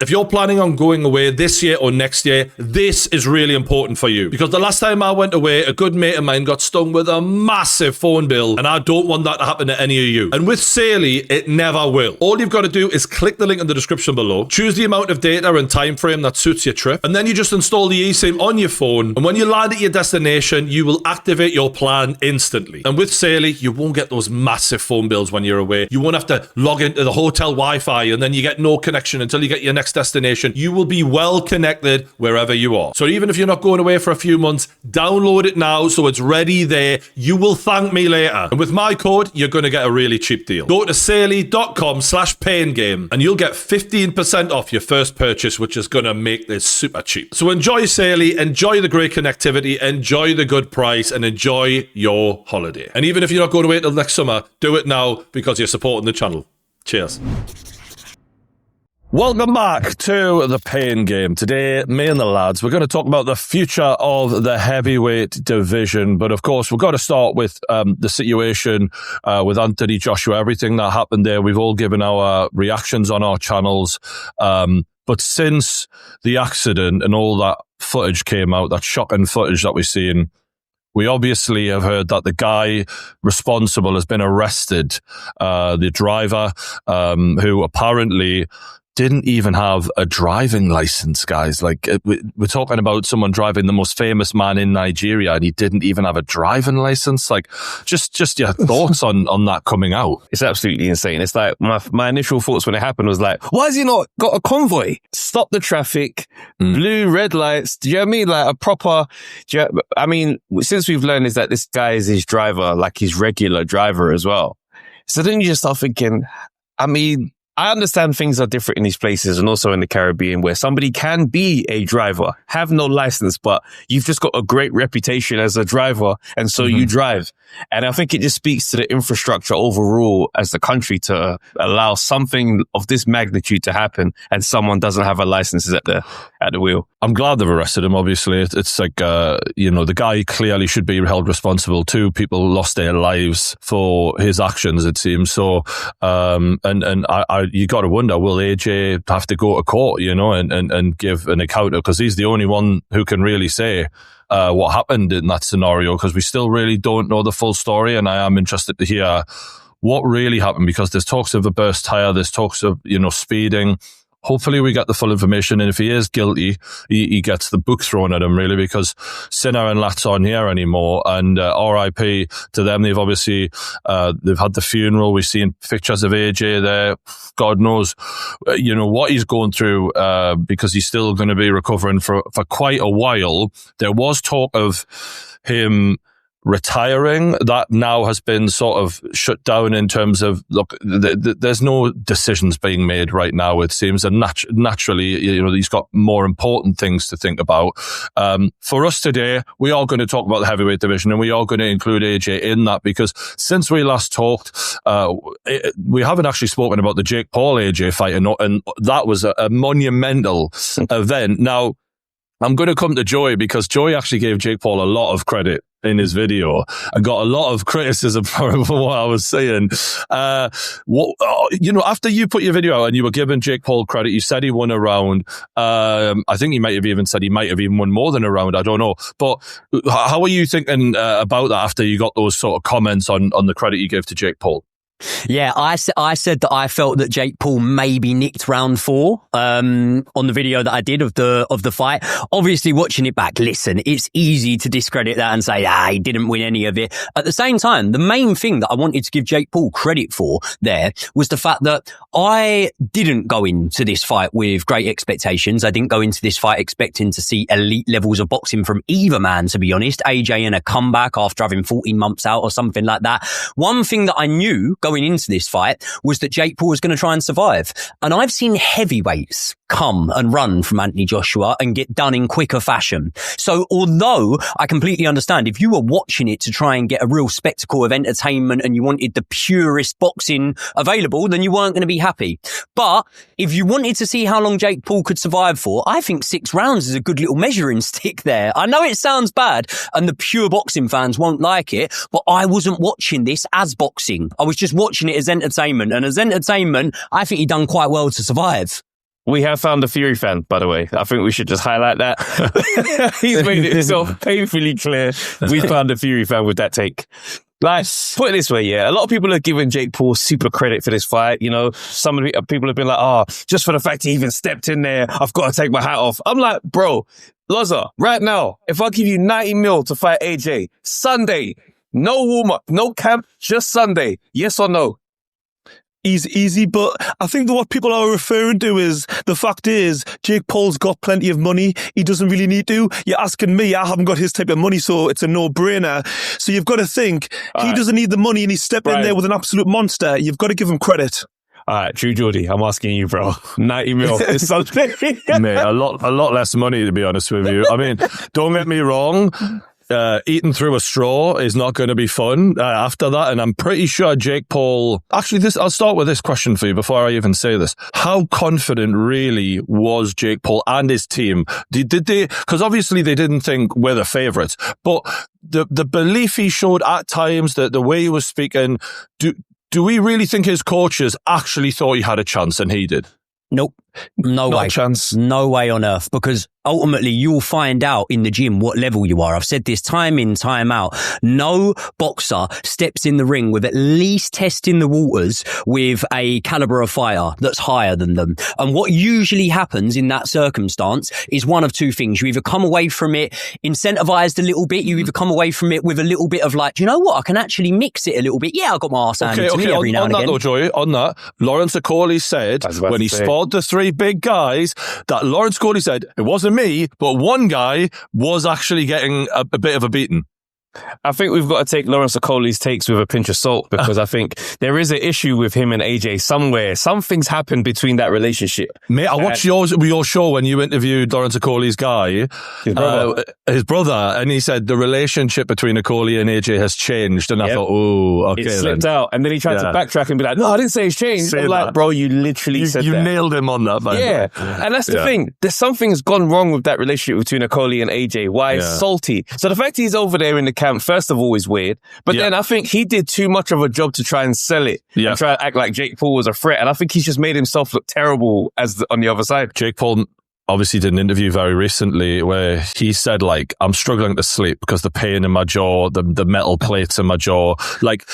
If you're planning on going away this year or next year, this is really important for you. Because the last time I went away, a good mate of mine got stung with a massive phone bill, and I don't want that to happen to any of you. And with Saily, it never will. All you've got to do is click the link in the description below, choose the amount of data and time frame that suits your trip, and then you just install the eSIM on your phone, and when you land at your destination, you will activate your plan instantly. And with Saily, you won't get those massive phone bills when you're away. You won't have to log into the hotel Wi-Fi, and then you get no connection until you get your next destination. You will be well connected wherever you are. So even if you're not going away for a few months, download it now so it's ready there. You will thank me later. And with my code, you're going to get a really cheap deal. Go to saily.com/paingame and you'll get 15% off your first purchase, which is going to make this super cheap. So enjoy Saily, enjoy the great connectivity, enjoy the good price, and enjoy your holiday. And even if you're not going away till next summer, do it now because you're supporting the channel. Cheers. Welcome back to the Pain Game. Today, me and the lads, we're going to talk about the future of the heavyweight division. But of course, we've got to start with the situation with Anthony Joshua, everything that happened there. We've all given our reactions on our channels. But since the accident and all that footage came out, that shocking footage that we've seen, we obviously have heard that the guy responsible has been arrested. The driver, who apparently didn't even have a driving license, guys. Like, we're talking about someone driving the most famous man in Nigeria, and he didn't even have a driving license. Like, just your thoughts on that coming out. It's absolutely insane. It's like my initial thoughts when it happened was like, why has he not got a convoy? Stop the traffic, blue, red lights. Do you know what I mean? Like a proper, I mean, since we've learned is that this guy is his driver, like his regular driver as well. So then you just start thinking, I mean, I understand things are different in these places and also in the Caribbean where somebody can be a driver, have no license, but you've just got a great reputation as a driver. And so you drive. And I think it just speaks to the infrastructure overall as the country to allow something of this magnitude to happen and someone doesn't have a license at the wheel. I'm glad they've arrested him, obviously. It's like, the guy clearly should be held responsible. 2 people lost their lives for his actions, it seems. So, you got to wonder, will AJ have to go to court, and give an account? Because he's the only one who can really say what happened in that scenario, because we still really don't know the full story. And I am interested to hear what really happened, because there's talks of a burst tire, there's talks of, speeding. Hopefully we get the full information, and if he is guilty, he gets the book thrown at him, really, because Sinner and Lat's aren't here anymore, and RIP to them. They've obviously they've had the funeral. We've seen pictures of AJ there. God knows, what he's going through, because he's still going to be recovering for quite a while. There was talk of him retiring. That now has been sort of shut down in terms of, look, there's no decisions being made right now, it seems, and naturally, he's got more important things to think about. For us today, we are going to talk about the heavyweight division, and we are going to include AJ in that, because since we last talked, we haven't actually spoken about the Jake Paul AJ fight, and that was a monumental event. Now, I'm going to come to Joey, because Joey actually gave Jake Paul a lot of credit in his video and got a lot of criticism for what I was saying. After you put your video out and you were giving Jake Paul credit, you said he won a round. I think he might have even said he might have even won more than a round. I don't know. But how are you thinking about that after you got those sort of comments on the credit you gave to Jake Paul? Yeah, I said that I felt that Jake Paul maybe nicked round 4 on the video that I did of the fight. Obviously, watching it back, listen, it's easy to discredit that and say, he didn't win any of it. At the same time, the main thing that I wanted to give Jake Paul credit for there was the fact that I didn't go into this fight with great expectations. I didn't go into this fight expecting to see elite levels of boxing from either man, to be honest. AJ in a comeback after having 14 months out or something like that. One thing that I knew going into this fight was that Jake Paul was going to try and survive. And I've seen heavyweights come and run from Anthony Joshua and get done in quicker fashion. So although I completely understand if you were watching it to try and get a real spectacle of entertainment and you wanted the purest boxing available, then you weren't going to be happy. But if you wanted to see how long Jake Paul could survive for, I think 6 rounds is a good little measuring stick there. I know it sounds bad and the pure boxing fans won't like it, but I wasn't watching this as boxing. I was just watching it as entertainment. And as entertainment, I think he done quite well to survive. We have found a Fury fan, by the way. I think we should just highlight that. He's made it himself painfully clear. We found a Fury fan with that take. Like, put it this way, yeah. A lot of people are giving Jake Paul super credit for this fight. You know, some of the people have been like, just for the fact he even stepped in there, I've got to take my hat off. I'm like, bro, Loza, right now, if I give you 90 mil to fight AJ, Sunday, no warm-up, no camp, just Sunday, yes or no? Easy, but I think that what people are referring to is the fact is Jake Paul's got plenty of money. He doesn't really need to. You're asking me, I haven't got his type of money, so it's a no-brainer. So you've got to think he doesn't need the money and he's stepped in there with an absolute monster. You've got to give him credit. All right, True Geordie, I'm asking you, bro. 90 mil is something. Mate, a lot less money, to be honest with you. I mean, don't get me wrong. Eating through a straw is not going to be fun after that. And I'm pretty sure Jake Paul... Actually, I'll start with this question for you before I even say this. How confident really was Jake Paul and his team? Did they... Because obviously they didn't think we're the favourites. But the belief he showed at times, the way he was speaking, do we really think his coaches actually thought he had a chance and he did? Nope. No Not way. a chance. No way on earth, because ultimately you'll find out in the gym what level you are. I've said this time in, time out. No boxer steps in the ring with at least testing the waters with a caliber of fighter that's higher than them. And what usually happens in that circumstance is one of two things. You either come away from it incentivized a little bit. You either come away from it with a little bit of like, do you know what? I can actually mix it a little bit. Yeah, I got my arse handed to me every now and again. On that though, Joey, on that, Lawrence Okoli said when he spotted the three big guys that Lawrence Okoli said, it wasn't me, but one guy was actually getting a bit of a beating. I think we've got to take Lawrence Okoli's takes with a pinch of salt, because I think there is an issue with him and AJ somewhere. Something's happened between that relationship. Mate, I watched your show when you interviewed Lawrence Okoli's guy, his brother, and he said the relationship between Okoli and AJ has changed. And I thought, oh, okay. It slipped out. And then he tried to backtrack and be like, no, I didn't say it's changed. I'm like, bro, you literally said you that. You nailed him on that, man. Yeah. And that's the thing. There's something's gone wrong with that relationship between Okoli and AJ. Why it's salty. So the fact he's over there in the camp, first of all, is weird. But then I think he did too much of a job to try and sell it and try to act like Jake Paul was a threat. And I think he's just made himself look terrible on the other side. Jake Paul obviously did an interview very recently where he said, like, I'm struggling to sleep because the pain in my jaw, the metal plates in my jaw. Like,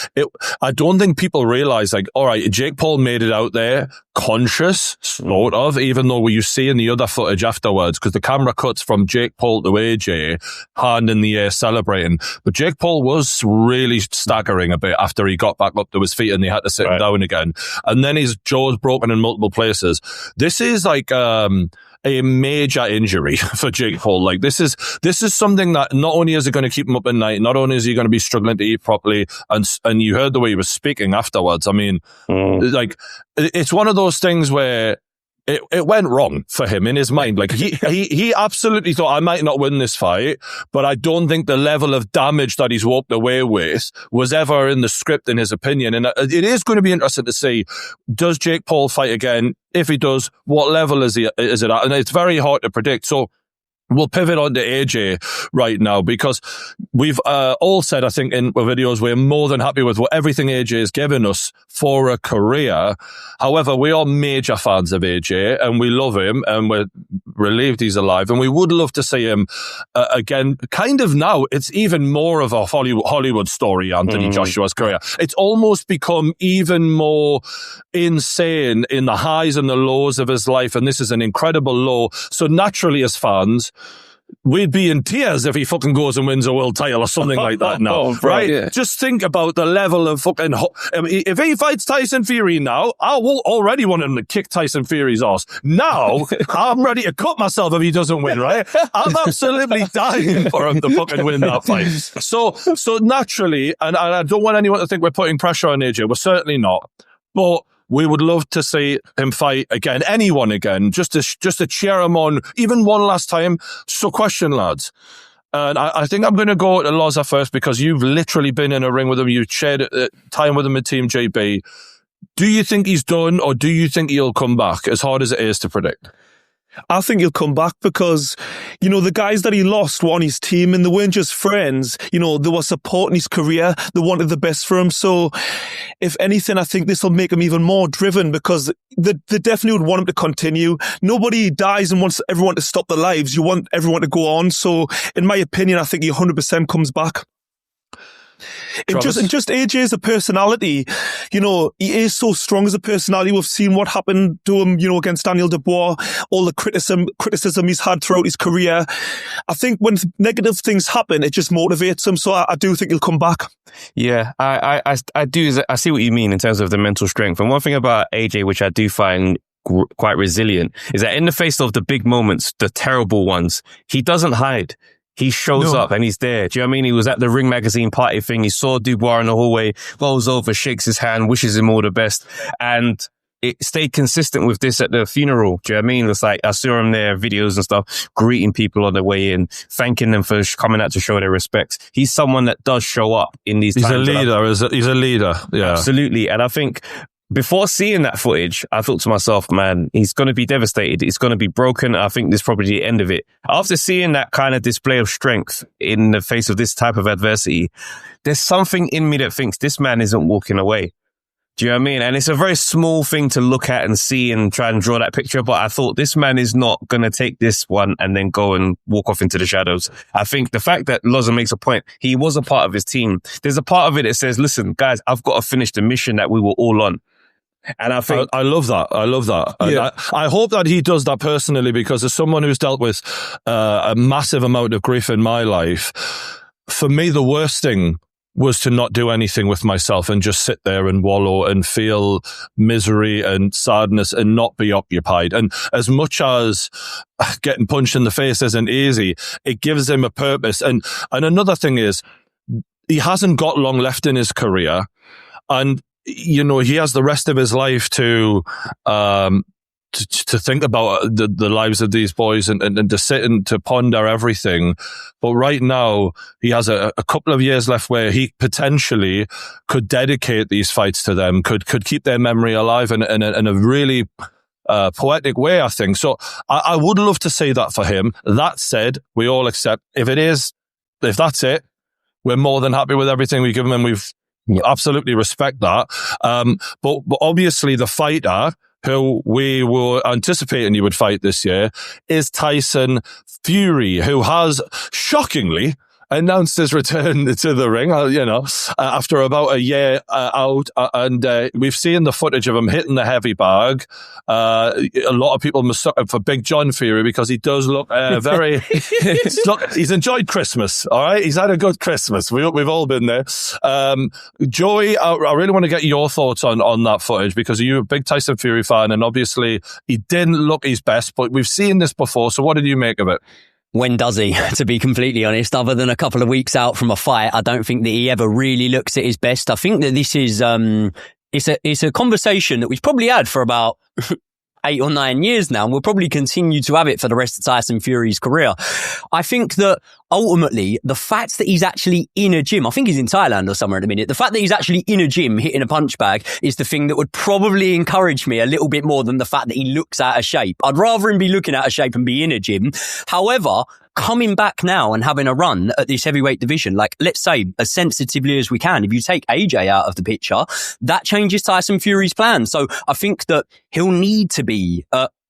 I don't think people realize, like, all right, Jake Paul made it out there conscious, sort of, even though you see in the other footage afterwards, because the camera cuts from Jake Paul to AJ, hand in the air celebrating. But Jake Paul was really staggering a bit after he got back up to his feet and they had to sit him down again. And then his jaw's broken in multiple places. This is like, a major injury for Jake Paul. Like, this is something that not only is it going to keep him up at night, not only is he going to be struggling to eat properly, and you heard the way he was speaking afterwards. I mean, like, it's one of those things where it went wrong for him in his mind. Like, he absolutely thought, I might not win this fight, but I don't think the level of damage that he's walked away with was ever in the script, in his opinion. And it is going to be interesting to see, does Jake Paul fight again? If he does, what level is it at? And it's very hard to predict. So we'll pivot on to AJ right now, because we've all said, I think, in videos, we're more than happy with everything AJ has given us for a career. However, we are major fans of AJ and we love him and we're relieved he's alive. And we would love to see him again. Kind of now, it's even more of a Hollywood story, Anthony Joshua's career. It's almost become even more insane in the highs and the lows of his life. And this is an incredible low. So naturally, as fans, we'd be in tears if he fucking goes and wins a world title or something like that now, right? Yeah. Just think about the level of fucking... I mean, if he fights Tyson Fury now, I will already want him to kick Tyson Fury's ass. Now, I'm ready to cut myself if he doesn't win, right? I'm absolutely dying for him to fucking win that fight. So naturally, and I don't want anyone to think we're putting pressure on AJ. We're certainly not. But we would love to see him fight again, anyone again, just to cheer him on, even one last time. So question, lads. And I think I'm going to go to Loza first, because you've literally been in a ring with him. You've shared time with him at Team JB. Do you think he's done, or do you think he'll come back, as hard as it is to predict? I think he'll come back because, the guys that he lost were on his team and they weren't just friends. They were supporting his career. They wanted the best for him. So if anything, I think this will make him even more driven because they definitely would want him to continue. Nobody dies and wants everyone to stop their lives. You want everyone to go on. So in my opinion, I think he 100% comes back. And just AJ as a personality, he is so strong as a personality. We've seen what happened to him, against Daniel Dubois, all the criticism he's had throughout his career. I think when negative things happen, it just motivates him. So I do think he'll come back. Yeah, I do. I see what you mean in terms of the mental strength. And one thing about AJ, which I do find quite resilient, is that in the face of the big moments, the terrible ones, he doesn't hide. He shows up and he's there. Do you know what I mean? He was at the Ring Magazine party thing. He saw Dubois in the hallway, rolls over, shakes his hand, wishes him all the best. And it stayed consistent with this at the funeral. Do you know what I mean? It's like, I saw him there, videos and stuff, greeting people on their way in, thanking them for coming out to show their respects. He's someone that does show up in these times. He's a leader. Yeah. Absolutely. And I think before seeing that footage, I thought to myself, man, he's going to be devastated. It's going to be broken. I think this is probably the end of it. After seeing that kind of display of strength in the face of this type of adversity, there's something in me that thinks this man isn't walking away. Do you know what I mean? And it's a very small thing to look at and see and try and draw that picture. But I thought this man is not going to take this one and then go and walk off into the shadows. I think the fact that Loza makes a point, he was a part of his team. There's a part of it that says, listen, guys, I've got to finish the mission that we were all on. And I think I love that. Yeah. I hope that he does that personally, because as someone who's dealt with a massive amount of grief in my life, for me, the worst thing was to not do anything with myself and just sit there and wallow and feel misery and sadness and not be occupied. And as much as getting punched in the face isn't easy, it gives him a purpose. And another thing is, he hasn't got long left in his career, and he has the rest of his life to think about the lives of these boys and to sit and to ponder everything. But right now, he has a couple of years left where he potentially could dedicate these fights to them, could keep their memory alive in a really poetic way, I think. So I would love to see that for him. That said, we all accept if that's it, we're more than happy with everything we give him, and we've absolutely respect that. But obviously the fighter who we were anticipating he would fight this year is Tyson Fury, who has shockingly announced his return to the ring, after about a year out. And we've seen the footage of him hitting the heavy bag. A lot of people mistook him for Big John Fury because he does look very... he's enjoyed Christmas, all right? He's had a good Christmas. We've all been there. Joey, I really want to get your thoughts on that footage, because you're a big Tyson Fury fan, and obviously he didn't look his best, but we've seen this before. So what did you make of it? When does he, to be completely honest? Other than a couple of weeks out from a fight, I don't think that he ever really looks at his best. I think that this is, it's a conversation that we've probably had for about 8 or 9 years now, and we'll probably continue to have it for the rest of Tyson Fury's career. I think that ultimately, the fact that he's actually in a gym, I think he's in Thailand or somewhere at the minute, the fact that he's actually in a gym hitting a punch bag is the thing that would probably encourage me a little bit more than the fact that he looks out of shape. I'd rather him be looking out of shape and be in a gym. However, coming back now and having a run at this heavyweight division, like, let's say, as sensitively as we can, if you take AJ out of the picture, that changes Tyson Fury's plan. So I think that he'll need to be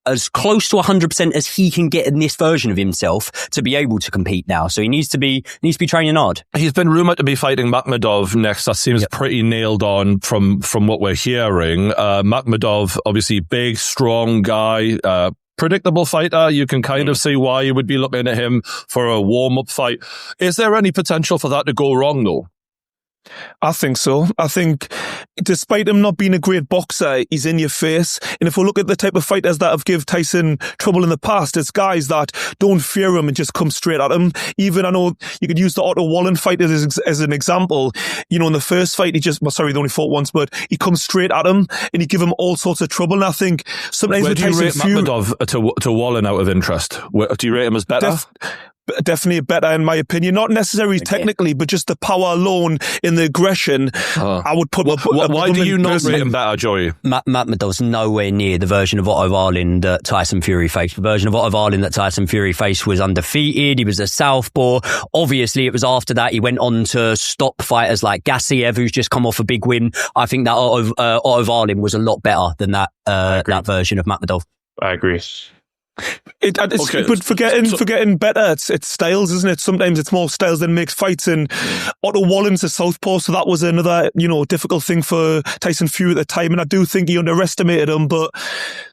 as close to 100% as he can get in this version of himself to be able to compete now. So he needs to be training hard. He's been rumoured to be fighting Makhmudov next. That seems pretty nailed on from what we're hearing. Makhmudov, obviously big, strong guy, predictable fighter. You can kind of see why you would be looking at him for a warm-up fight. Is there any potential for that to go wrong, though? I think so. I think despite him not being a great boxer, he's in your face. And if we look at the type of fighters that have given Tyson trouble in the past, it's guys that don't fear him and just come straight at him. Even, I know you could use the Otto Wallen fight as an example. In the first fight, they only fought once, but he comes straight at him and he give him all sorts of trouble. And I think sometimes with Tyson Fury... Makhmudov to Wallen out of interest? Do you rate him as better? definitely better in my opinion. Not necessarily technically, but just the power alone in the aggression. I would put. Why do you not rate him better, Joey? Matt Madov's nowhere near the version of Otto Wallin that Tyson Fury faced. The version of Otto Wallin that Tyson Fury faced was undefeated. He was a southpaw. Obviously, it was after that he went on to stop fighters like Gassiev, who's just come off a big win. I think that Otto Wallin was a lot better than that version of Matt Madov. I agree. But forgetting better, it's styles, isn't it? Sometimes it's more styles than makes fights. And Otto Wallin's a southpaw, so that was another, difficult thing for Tyson Fury at the time. And I do think he underestimated him. But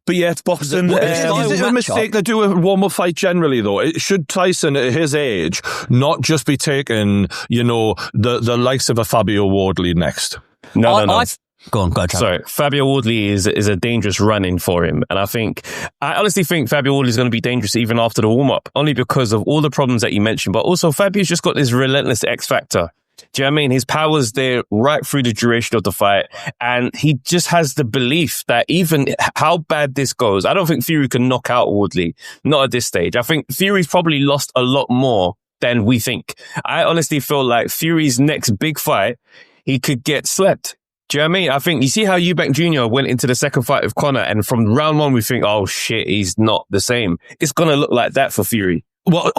yeah, it's boxing. Is it a mistake to do a warm-up fight generally, though? Should Tyson, at his age, not just be taking, the likes of a Fabio Wardley next? No. Go on, Travis. Sorry, Fabio Wardley is a dangerous run-in for him. And I honestly think Fabio Wardley is going to be dangerous even after the warm-up, only because of all the problems that you mentioned. But also, Fabio's just got this relentless X factor. Do you know what I mean? His power's there right through the duration of the fight. And he just has the belief that even how bad this goes, I don't think Fury can knock out Wardley. Not at this stage. I think Fury's probably lost a lot more than we think. I honestly feel like Fury's next big fight, he could get slept. Do you know what I mean? I think you see how Eubank Jr. went into the second fight with Conor, and from round one we think, oh shit, he's not the same. It's going to look like that for Fury. Well,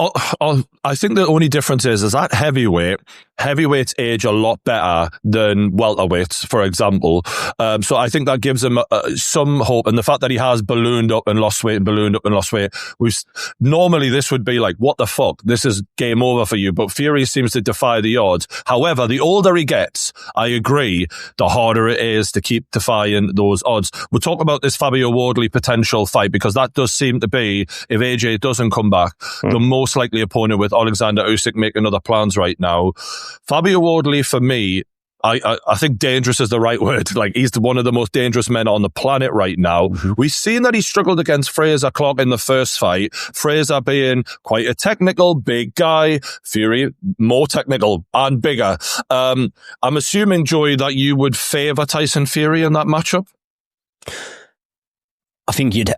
I think the only difference is that heavyweights age a lot better than welterweights, for example. So I think that gives him some hope. And the fact that he has ballooned up and lost weight and ballooned up and lost weight, normally this would be like, what the fuck? This is game over for you. But Fury seems to defy the odds. However, the older he gets, I agree, the harder it is to keep defying those odds. We'll talk about this Fabio Wardley potential fight, because that does seem to be, if AJ doesn't come back, the most likely opponent, with Alexander Usyk making other plans right now. Fabio Wardley, for me, I think dangerous is the right word. Like, he's one of the most dangerous men on the planet right now. We've seen that he struggled against Fraser Clark in the first fight. Fraser being quite a technical, big guy. Fury, more technical and bigger. I'm assuming, Joey, that you would favour Tyson Fury in that matchup? I think you'd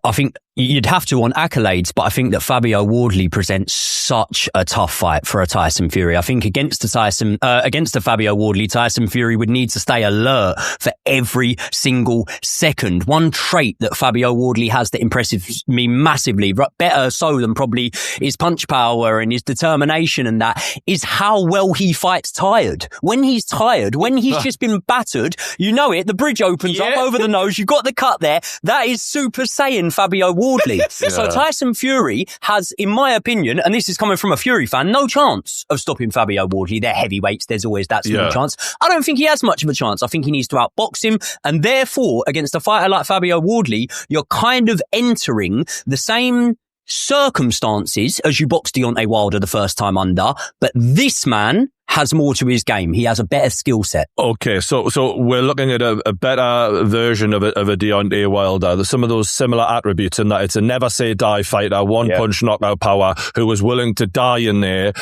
have to on accolades, but I think that Fabio Wardley presents such a tough fight for a Tyson Fury. I think against the Fabio Wardley, Tyson Fury would need to stay alert for every single second. One trait that Fabio Wardley has that impresses me massively, better so than probably his punch power and his determination, and that is how well he fights tired. When he's tired, when he's just been battered, the bridge opens up over the nose, you've got the cut there. That is Super Saiyan Fabio Wardley. So Tyson Fury has, in my opinion, and this is coming from a Fury fan, no chance of stopping Fabio Wardley. They're heavyweights. There's always that small chance. I don't think he has much of a chance. I think he needs to outbox him. And therefore, against a fighter like Fabio Wardley, you're kind of entering the same circumstances as you boxed Deontay Wilder the first time under. But this man has more to his game. He has a better skill set. Okay, so we're looking at a better version of a Deontay Wilder. There's some of those similar attributes in that it's a never say die fighter, punch knockout power, who was willing to die in there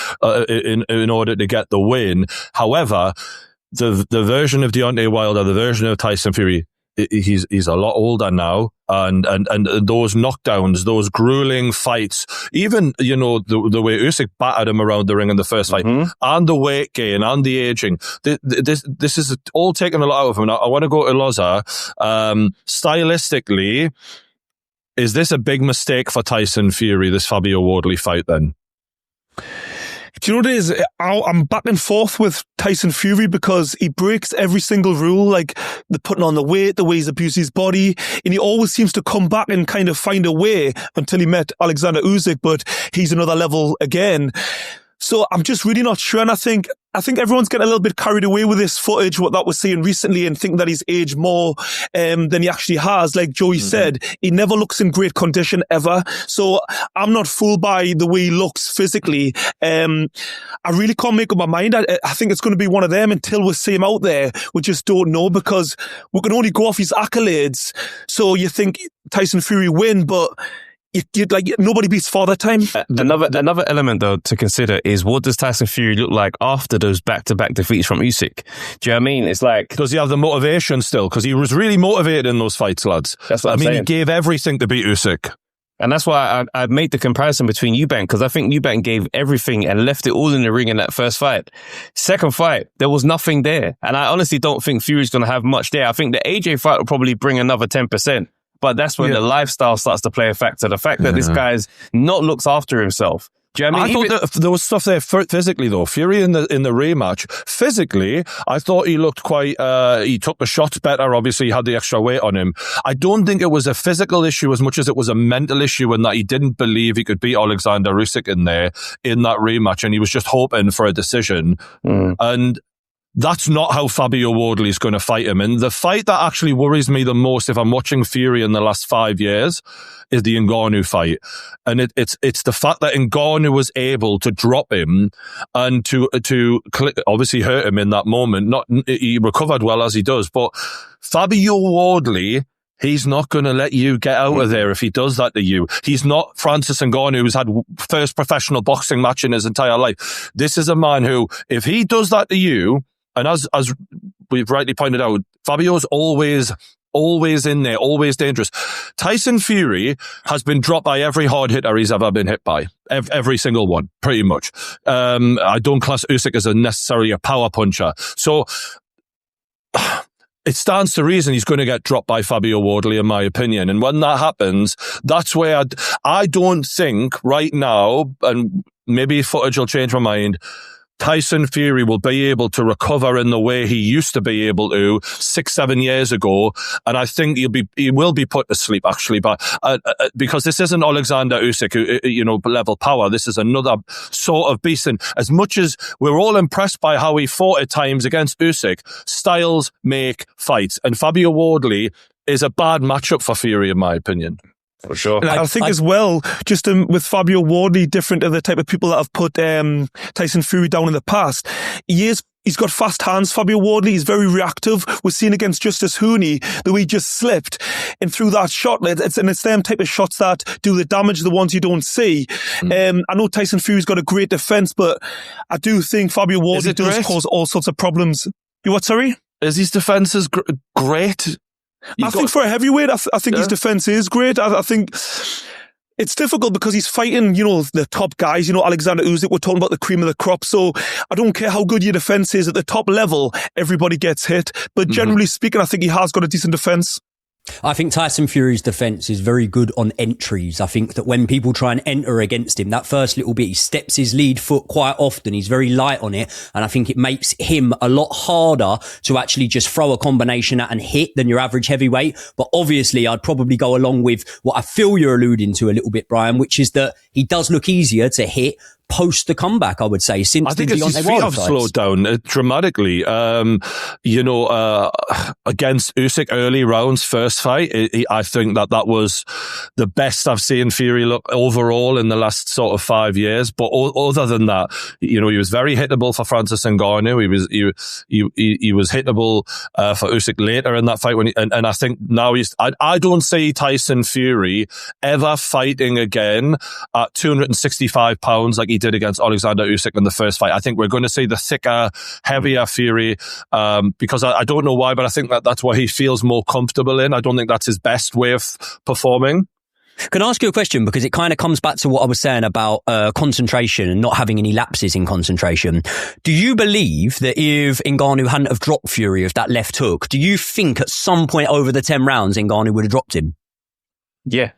in order to get the win. However, the version of Deontay Wilder, the version of Tyson Fury, he's a lot older now, and those knockdowns, those grueling fights, even the way Usyk battered him around the ring in the first fight, and the weight gain and the aging, this is all taking a lot out of him. Now, I want to go to Loza. Stylistically, is this a big mistake for Tyson Fury, this Fabio Wardley fight then? Do you know what it is? I'm back and forth with Tyson Fury because he breaks every single rule, like the putting on the weight, the way he's abused his body, and he always seems to come back and kind of find a way until he met Alexander Usyk, but he's another level again. So I'm just really not sure, and I think everyone's getting a little bit carried away with this footage, what that was seeing recently, and think that he's aged more than he actually has. Like Joey said, he never looks in great condition ever. So I'm not fooled by the way he looks physically. I really can't make up my mind. I think it's going to be one of them until we see him out there. We just don't know, because we can only go off his accolades. So you think Tyson Fury win, but nobody beats Father Time. Another element though to consider is, what does Tyson Fury look like after those back-to-back defeats from Usyk? Do you know what I mean? It's like, does he have the motivation still? Because he was really motivated in those fights, lads. That's what I'm saying. He gave everything to beat Usyk. And that's why I made the comparison between Eubank, because I think Eubank gave everything and left it all in the ring in that first fight. Second fight, there was nothing there. And I honestly don't think Fury's going to have much there. I think the AJ fight will probably bring another 10%. But that's when the lifestyle starts to play a factor. The fact that this guy's not looked after himself. Do you know what I mean? I thought that there was stuff there physically, though. Fury in the rematch, physically, I thought he looked quite, he took the shots better. Obviously, he had the extra weight on him. I don't think it was a physical issue as much as it was a mental issue in that he didn't believe he could beat Alexander Usyk in there in that rematch, and he was just hoping for a decision. And that's not how Fabio Wardley is going to fight him. And the fight that actually worries me the most, if I'm watching Fury in the last 5 years, is the Ngannou fight. And it's the fact that Ngannou was able to drop him and to obviously hurt him in that moment. He recovered well as he does, but Fabio Wardley, he's not going to let you get out of there if he does that to you. He's not Francis Ngannou, who's had first professional boxing match in his entire life. This is a man who, if he does that to you, and as we've rightly pointed out, Fabio's always in there, always dangerous. Tyson Fury has been dropped by every hard hitter he's ever been hit by. Every single one, pretty much. I don't class Usyk as necessarily a power puncher. So it stands to reason he's going to get dropped by Fabio Wardley, in my opinion. And when that happens, that's where I don't think right now, and maybe footage will change my mind, Tyson Fury will be able to recover in the way he used to be able to 6-7 years ago, and I think he will be put to sleep actually, but because this isn't Alexander Usyk, level power. This is another sort of beast. And as much as we're all impressed by how he fought at times against Usyk, styles make fights, and Fabio Wardley is a bad matchup for Fury, in my opinion. For sure. And I think as well, just with Fabio Wardley, different to the type of people that have put Tyson Fury down in the past. He's got fast hands, Fabio Wardley. He's very reactive. We're seeing against Justice Hooney that he just slipped and threw that shot. It's them type of shots that do the damage, the ones you don't see. I know Tyson Fury's got a great defense, but I do think Fabio Wardley does cause all sorts of problems. You what, sorry? Is his defense great? I think for a heavyweight, I think his defense is great. I think it's difficult because he's fighting, the top guys, Alexander Usyk, we're talking about the cream of the crop. So I don't care how good your defense is at the top level, everybody gets hit. But generally speaking, I think he has got a decent defense. I think Tyson Fury's defense is very good on entries. I think that when people try and enter against him, that first little bit, he steps his lead foot quite often. He's very light on it. And I think it makes him a lot harder to actually just throw a combination at and hit than your average heavyweight. But obviously, I'd probably go along with what I feel you're alluding to a little bit, Brian, which is that he does look easier to hit post the comeback, I would say, since I think his feet have slowed down dramatically. Against Usyk early rounds, first fight, I think that was the best I've seen Fury look overall in the last sort of 5 years. But other than that, he was very hittable for Francis Ngannou. He was hittable for Usyk later in that fight and I think now I don't see Tyson Fury ever fighting again at 265 pounds like he did against Alexander Usyk in the first fight. I think we're going to see the thicker, heavier Fury because I don't know why, but I think that's what he feels more comfortable in. I don't think that's his best way of performing. Can I ask you a question? Because it kind of comes back to what I was saying about concentration and not having any lapses in concentration. Do you believe that if Ngannou hadn't have dropped Fury with that left hook, do you think at some point over the 10 rounds Ngannou would have dropped him? Yeah,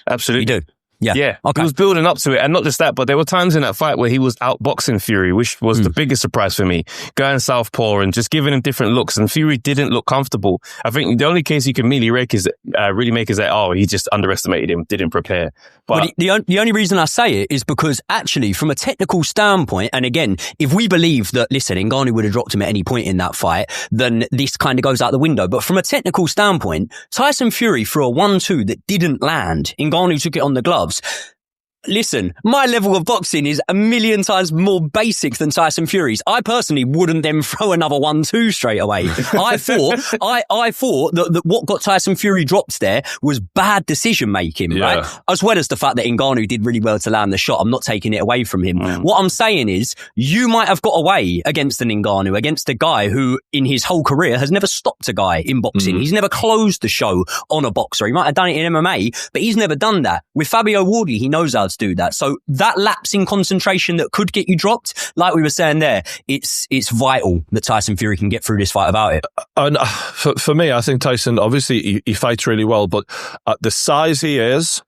absolutely. You do? Yeah. Okay. He was building up to it. And not just that, but there were times in that fight where he was outboxing Fury, which was the biggest surprise for me. Going southpaw and just giving him different looks. And Fury didn't look comfortable. I think the only case you can really make is that, he just underestimated him, didn't prepare. But the only reason I say it is because actually, from a technical standpoint, and again, if we believe that, listen, Ngannou would have dropped him at any point in that fight, then this kind of goes out the window. But from a technical standpoint, Tyson Fury threw a 1-2 that didn't land. Ngannou took it on the gloves. Listen, my level of boxing is a million times more basic than Tyson Fury's. I personally wouldn't then throw another 1-2 straight away. I thought that what got Tyson Fury dropped there was bad decision making, right? As well as the fact that Ngannou did really well to land the shot. I'm not taking it away from him. What I'm saying is, you might have got away against an Ngannou, against a guy who in his whole career has never stopped a guy in boxing. He's never closed the show on a boxer. He might have done it in MMA, but he's never done that. With Fabio Wardley, he knows how to do that. So that lapse in concentration that could get you dropped, like we were saying there, it's vital that Tyson Fury can get through this fight without it. And for me, I think Tyson, obviously, he fights really well, but at the size he is,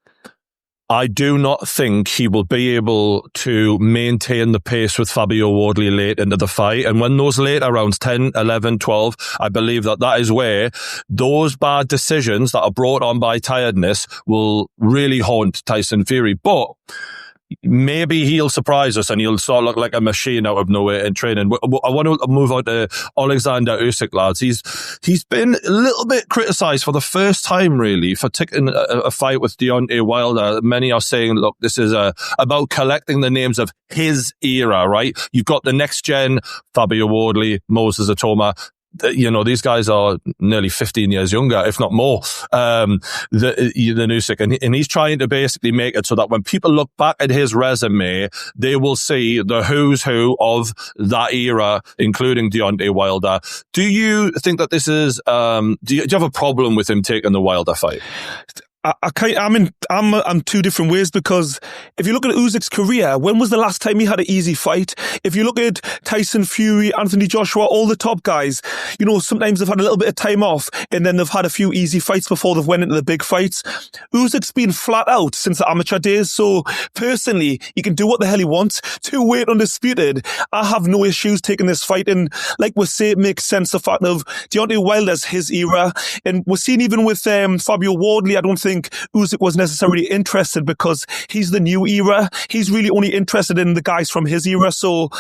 I do not think he will be able to maintain the pace with Fabio Wardley late into the fight. And when those later rounds, 10, 11, 12, I believe that is where those bad decisions that are brought on by tiredness will really haunt Tyson Fury. But maybe he'll surprise us and he'll sort of look like a machine out of nowhere in training. I want to move on to Alexander Usyk, lads. He's been a little bit criticised for the first time, really, for taking a fight with Deontay Wilder. Many are saying, look, this is about collecting the names of his era, right? You've got the next gen, Fabio Wardley, Moses Atoma. You know, these guys are nearly 15 years younger, if not more, than Usyk. And he's trying to basically make it so that when people look back at his resume, they will see the who's who of that era, including Deontay Wilder. Do you think that this is, do you have a problem with him taking the Wilder fight? I'm two different ways, because if you look at Usyk's career, when was the last time he had an easy fight? If you look at Tyson Fury, Anthony Joshua, all the top guys, you know, sometimes they've had a little bit of time off and then they've had a few easy fights before they've went into the big fights. Usyk's been flat out since the amateur days. So personally, he can do what the hell he wants. Two-weight undisputed. I have no issues taking this fight. And like we say, it makes sense, the fact of Deontay Wilder's his era. And we're seeing even with Fabio Wardley, I don't think Usyk was necessarily interested, because he's the new era. He's really only interested in the guys from his era. So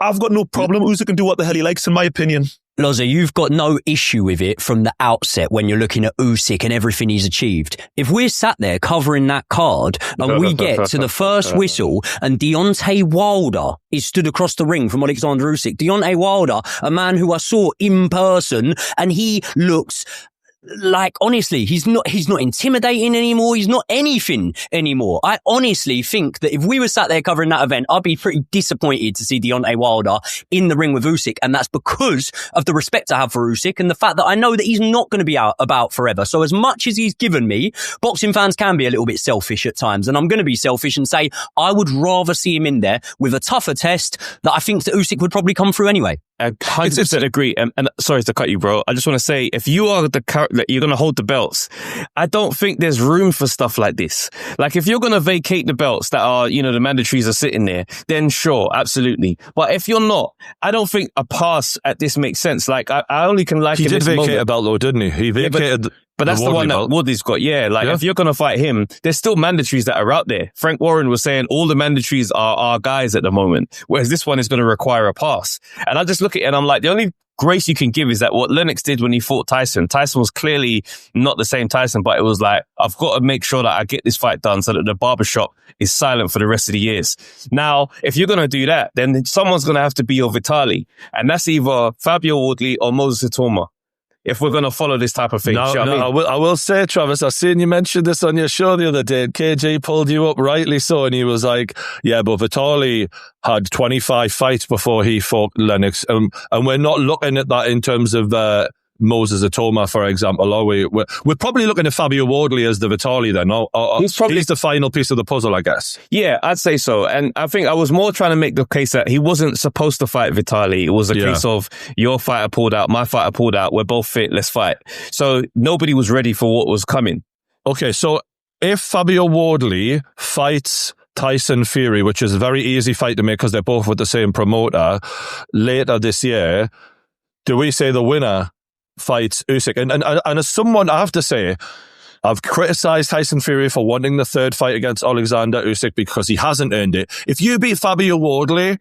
I've got no problem. Usyk can do what the hell he likes, in my opinion. Loza, you've got no issue with it from the outset when you're looking at Usyk and everything he's achieved. If we're sat there covering that card and we get to the first whistle and Deontay Wilder is stood across the ring from Alexander Usyk, Deontay Wilder, a man who I saw in person, and he looks like, honestly, he's not intimidating anymore. He's not anything anymore. I honestly think that if we were sat there covering that event, I'd be pretty disappointed to see Deontay Wilder in the ring with Usyk. And that's because of the respect I have for Usyk and the fact that I know that he's not going to be about forever. So as much as he's given me, boxing fans can be a little bit selfish at times. And I'm going to be selfish and say I would rather see him in there with a tougher test that I think that Usyk would probably come through anyway. I 100% agree. And sorry to cut you, bro. I just want to say, if you are you're going to hold the belts, I don't think there's room for stuff like this. Like, if you're going to vacate the belts that are, you know, the mandatories are sitting there, then sure, absolutely. But if you're not, I don't think a pass at this makes sense. Like, I only can like he did vacate a belt though, didn't he? He vacated. But that's the one that Wardley's got. Yeah, like if you're going to fight him, there's still mandatories that are out there. Frank Warren was saying all the mandatories are our guys at the moment, whereas this one is going to require a pass. And I just look at it and I'm like, the only grace you can give is that what Lennox did when he fought Tyson. Tyson was clearly not the same Tyson, but it was like, I've got to make sure that I get this fight done so that the barbershop is silent for the rest of the years. Now, if you're going to do that, then someone's going to have to be your Vitali. And that's either Fabio Wardley or Moses Atoma, if we're going to follow this type of thing. I will say, Travis, I've seen you mention this on your show the other day, and KJ pulled you up, rightly so, and he was like, yeah, but Vitali had 25 fights before he fought Lennox, and we're not looking at that in terms of Moses Atoma, for example, are we? We're probably looking at Fabio Wardley as the Vitali then. He's the final piece of the puzzle, I guess. Yeah, I'd say so. And I think I was more trying to make the case that he wasn't supposed to fight Vitali. It was a case of your fighter pulled out, my fighter pulled out, we're both fit, let's fight. So nobody was ready for what was coming. Okay, so if Fabio Wardley fights Tyson Fury, which is a very easy fight to make because they're both with the same promoter, later this year, do we say the winner fights Usyk? And as someone, I have to say, I've criticised Tyson Fury for wanting the third fight against Alexander Usyk because he hasn't earned it. If you beat Fabio Wardley,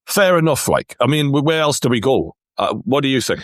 fair enough. Like, I mean, where else do we go? What do you think?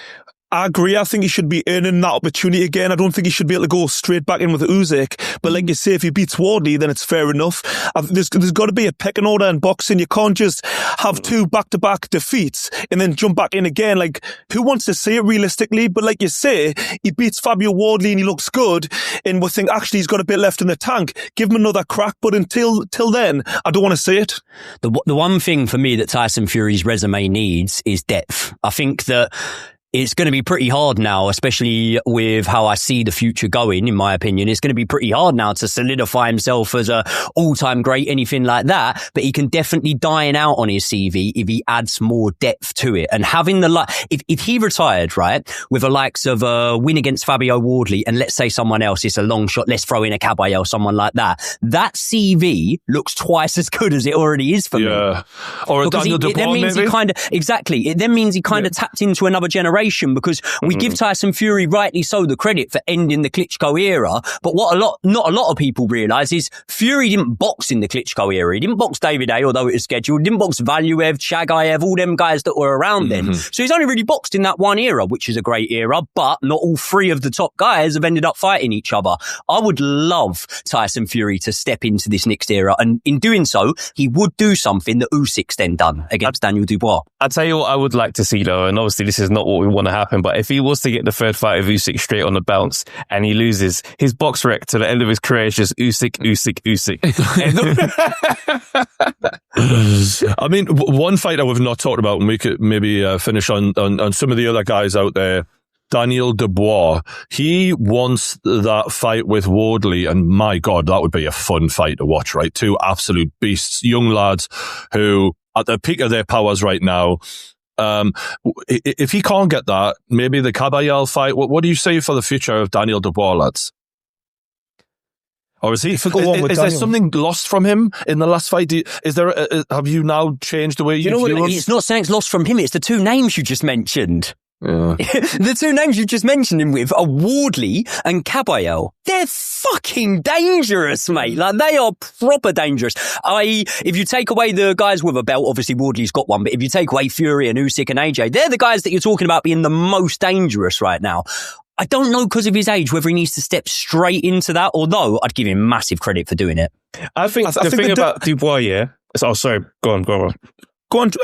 I agree. I think he should be earning that opportunity again. I don't think he should be able to go straight back in with Usyk. But like you say, if he beats Wardley, then it's fair enough. There's got to be a pecking order in boxing. You can't just have 2 back-to-back defeats and then jump back in again. Like, who wants to see it realistically? But like you say, he beats Fabio Wardley and he looks good, and we think actually he's got a bit left in the tank. Give him another crack. But until then, I don't want to see it. The one thing for me that Tyson Fury's resume needs is depth. I think that it's going to be pretty hard now, especially with how I see the future going, in my opinion. It's going to be pretty hard now to solidify himself as a all-time great, anything like that. But he can definitely dine out on his CV if he adds more depth to it. And having if he retired, right, with the likes of a win against Fabio Wardley, and let's say someone else, it's a long shot, let's throw in a Caballero, someone like that. That CV looks twice as good as it already is for me. Yeah. Or a Daniel Dubois, maybe? It then means he kind of tapped into another generation, because we give Tyson Fury, rightly so, the credit for ending the Klitschko era. But what not a lot of people realise is Fury didn't box in the Klitschko era. He didn't box David A, although it was scheduled. He didn't box Valuev, Chagayev, all them guys that were around then. So he's only really boxed in that one era, which is a great era, but not all 3 of the top guys have ended up fighting each other. I would love Tyson Fury to step into this next era, and in doing so, he would do something that Usyk's then done against Daniel Dubois. I'll tell you what I would like to see, though, and obviously this is not what we want to happen, but if he was to get the 3rd fight of Usyk straight on the bounce and he loses, his box rec to the end of his career is just Usyk. I mean, one fighter we've not talked about, and we could maybe finish on some of the other guys out there. Daniel Dubois, he wants that fight with Wardley, and my God, that would be a fun fight to watch, right? 2 absolute beasts, young lads who at the peak of their powers right now. If he can't get that, maybe the Caballero fight. What do you say for the future of Daniel Dubois, lads? Or is there something lost from him in the last fight? Have you now changed the way you view him? It's not saying it's lost from him. It's the 2 names you just mentioned. Yeah. The 2 names you just mentioned him with are Wardley and Caballero. They're fucking dangerous, mate. Like, they are proper dangerous. If you take away the guys with a belt, obviously Wardley's got one, but if you take away Fury and Usyk and AJ, they're the guys that you're talking about being the most dangerous right now. I don't know, because of his age, whether he needs to step straight into that, although I'd give him massive credit for doing it. I think the thing about Dubois, yeah. Oh, sorry. Go on. Go on.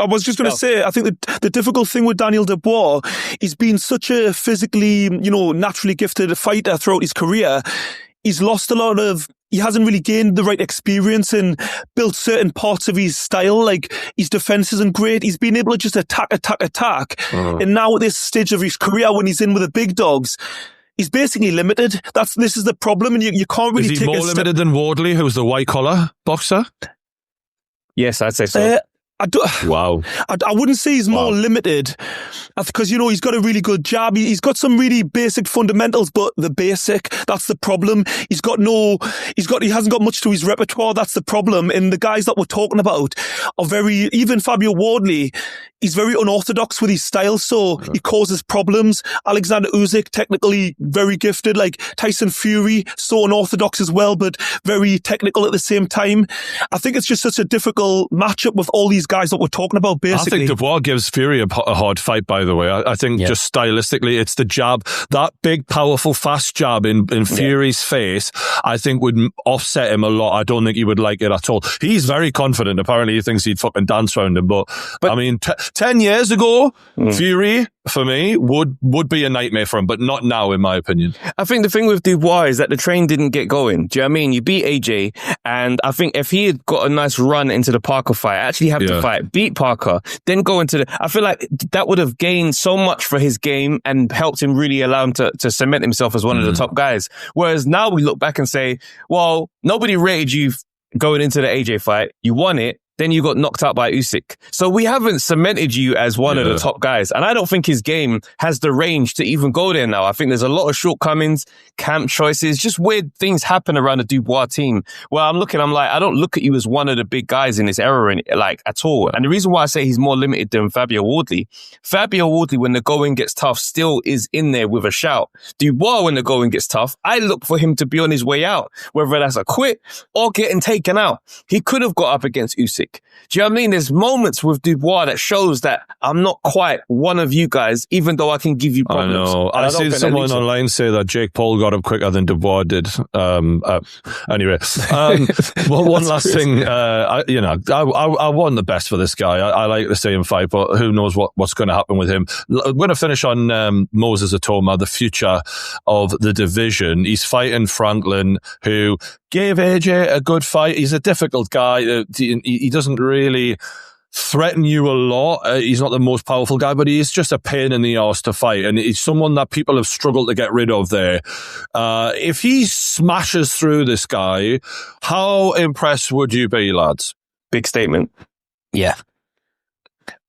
I was just going to say, I think the difficult thing with Daniel Dubois, he's been such a physically, naturally gifted fighter throughout his career. He's lost he hasn't really gained the right experience and built certain parts of his style. Like, his defense isn't great. He's been able to just attack. And now at this stage of his career, when he's in with the big dogs, he's basically limited. This is the problem, and you can't really take a step. Is he more limited than Wardley, who's the white-collar boxer? Yes, I'd say so. Wow. I wouldn't say he's more limited, because, he's got a really good jab. He's got some really basic fundamentals, but that's the problem. He hasn't got much to his repertoire. That's the problem. And the guys that we're talking about are even Fabio Wardley, he's very unorthodox with his style, so he causes problems. Alexander Usyk, technically very gifted, like Tyson Fury, so unorthodox as well, but very technical at the same time. I think it's just such a difficult matchup with all these guys that we're talking about, basically. I think Dubois gives Fury a hard fight, by the way. I think just stylistically, it's the jab, that big, powerful, fast jab in Fury's face, I think would offset him a lot. I don't think he would like it at all. He's very confident. Apparently, he thinks he'd fucking dance around him. But I mean, 10 years ago, Fury, for me, would be a nightmare for him, but not now, in my opinion. I think the thing with Dubois is that the train didn't get going. Do you know what I mean? You beat AJ, and I think if he had got a nice run into the Parker fight, actually have the fight, beat Parker, then go into I feel like that would have gained so much for his game and helped him really allow him to cement himself as one of the top guys. Whereas now we look back and say, well, nobody rated you going into the AJ fight. You won it. Then you got knocked out by Usyk. So we haven't cemented you as one of the top guys. And I don't think his game has the range to even go there now. I think there's a lot of shortcomings, camp choices, just weird things happen around the Dubois team. Where I'm like, I don't look at you as one of the big guys in this era, at all. And the reason why I say he's more limited than Fabio Wardley, when the going gets tough, still is in there with a shout. Dubois, when the going gets tough, I look for him to be on his way out, whether that's a quit or getting taken out. He could have got up against Usyk. Usyk. Do you know what I mean? There's moments with Dubois that shows that I'm not quite one of you guys, even though I can give you problems. I know. I seen someone online say that Jake Paul got him quicker than Dubois did. Anyway, one last thing. I want the best for this guy. I like to see him fight, but who knows what's going to happen with him. I'm going to finish on Moses Atoma, the future of the division. He's fighting Franklin, who gave AJ a good fight. He's a difficult guy. He doesn't really threaten you a lot. He's not the most powerful guy, but he is just a pain in the arse to fight, and he's someone that people have struggled to get rid of there. If he smashes through this guy, how impressed would you be, lads? Big statement. Yeah.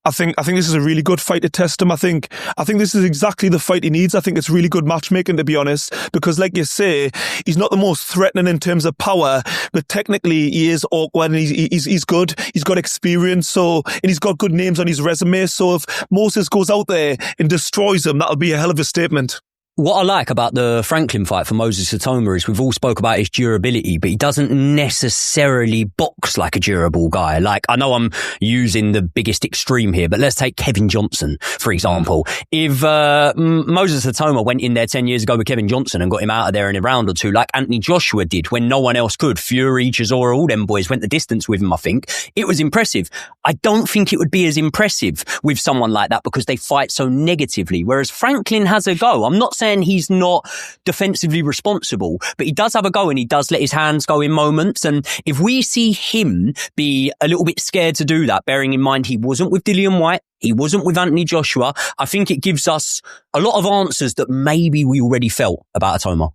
I think this is a really good fight to test him. I think this is exactly the fight he needs. I think it's really good matchmaking, to be honest, because like you say, he's not the most threatening in terms of power, but technically he is awkward and he's good. He's got experience, and he's got good names on his resume. So if Moses goes out there and destroys him, that'll be a hell of a statement. What I like about the Franklin fight for Moses Atoma is we've all spoke about his durability, but he doesn't necessarily box like a durable guy. Like, I know I'm using the biggest extreme here, but let's take Kevin Johnson, for example. If Moses Atoma went in there 10 years ago with Kevin Johnson and got him out of there in a round or two, like Anthony Joshua did when no one else could, Fury, Chisora, all them boys went the distance with him, I think. It was impressive. I don't think it would be as impressive with someone like that because they fight so negatively, whereas Franklin has a go. I'm not saying he's not defensively responsible, but he does have a go and he does let his hands go in moments. And if we see him be a little bit scared to do that, bearing in mind he wasn't with Dillian Whyte, he wasn't with Anthony Joshua, I think it gives us a lot of answers that maybe we already felt about Atoma.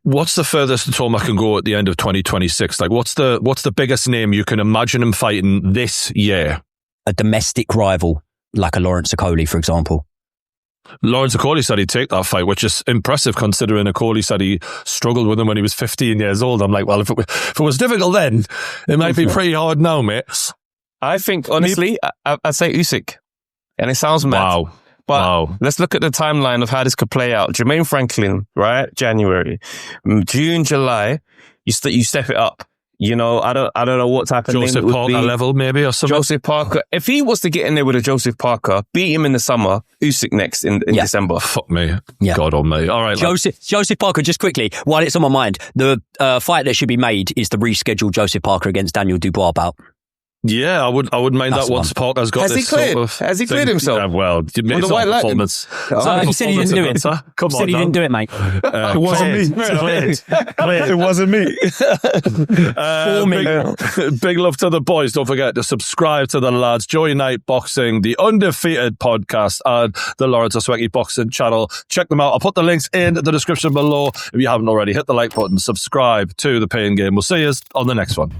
What's the furthest Atoma can go at the end of 2026? Like, what's the biggest name you can imagine him fighting this year? A domestic rival, like a Lawrence Okoli, for example. Lawrence Okoli said he'd take that fight, which is impressive considering Okoli said he struggled with him when he was 15 years old. I'm like, well, if it was difficult then, it might be pretty hard now, mate. I think, honestly, I'd say Usyk. And it sounds mad. Wow. But let's look at the timeline of how this could play out. Jermaine Franklin, right? January. June, July, you step it up. You know, I don't know what type of Joseph name it would Parker be. level, maybe, or something. Joseph Parker. If he was to get in there with a Joseph Parker, beat him in the summer, Usyk next in December. Fuck me. Yeah. God on me. All right. Joseph Parker, just quickly, while it's on my mind, the fight that should be made is the rescheduled Joseph Parker against Daniel Dubois bout. Yeah, I wouldn't mind that once Parker's got this Has he cleared himself? Well, it's not performance. He said he didn't do it. Come on, he didn't do it, mate. It wasn't me. It wasn't me. Big love to the boys. Don't forget to subscribe to the lads. Joey Knight Boxing, the Undefeated podcast, and the Lawrence Oswecki Boxing channel. Check them out. I'll put the links in the description below. If you haven't already, hit the like button, subscribe to The Pain Game. We'll see you on the next one.